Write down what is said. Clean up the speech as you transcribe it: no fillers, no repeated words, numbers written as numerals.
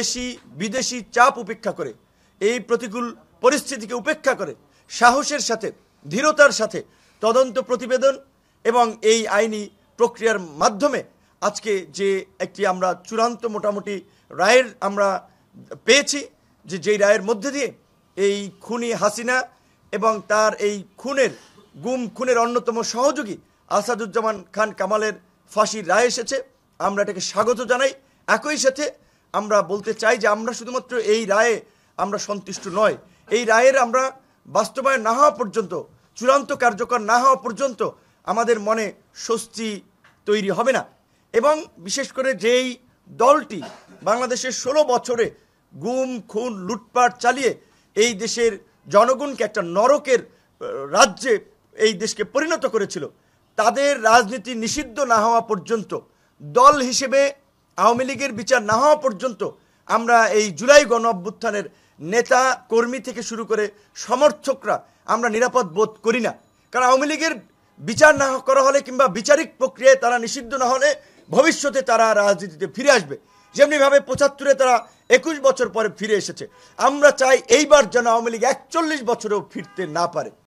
দেশি বিদেশি চাপ উপেক্ষা করে, এই প্রতিকূল পরিস্থিতিকে উপেক্ষা করে সাহসের সাথে, ধীরতার সাথে তদন্ত প্রতিবেদন এবং এই আইনি প্রক্রিয়ার মাধ্যমে আজকে যে একটি আমরা চূড়ান্ত মোটামুটি রায়ের আমরা পেয়েছি, যেই রায়ের মধ্যে দিয়ে এই খুনি হাসিনা এবং তার এই খুনের অন্যতম সহযোগী আসাদুজ্জামান খান কামালের ফাঁসির রায় এসেছে। আমরা এটাকে স্বাগত জানাই। একই সাথে আমরা বলতে চাই যে আমরা শুধুমাত্র এই রায়ে আমরা সন্তুষ্ট নয়, এই রায়ের আমরা বাস্তবায়ন না হওয়া পর্যন্ত, চূড়ান্ত কার্যকর না হওয়া পর্যন্ত আমাদের মনে স্বস্তি তৈরি হবে না। এবং বিশেষ করে যেই দলটি বাংলাদেশের 16 বছরে গুম খুন লুটপাট চালিয়ে এই দেশের জনগণকে একটা নরকের রাজ্যে এই দেশকে পরিণত করেছিল, তাদের রাজনীতি নিষিদ্ধ না হওয়া পর্যন্ত, দল হিসেবে আওয়ামী লীগের বিচার না হওয়া পর্যন্ত আমরা এই জুলাই গণ অভ্যুত্থানের নেতা কর্মী থেকে শুরু করে সমর্থকরা আমরা নিরাপদ বোধ করি না। কারণ আওয়ামী লীগের বিচার না করা হলে কিংবা বিচারিক প্রক্রিয়ায় তারা নিষিদ্ধ না হলে ভবিষ্যতে তারা রাজনীতিতে ফিরে আসবে, যেমনিভাবে 75-এ তারা 21 বছর পরে ফিরে এসেছে। আমরা চাই এইবার যেন আওয়ামী লীগ 41 বছরেও ফিরতে না পারে।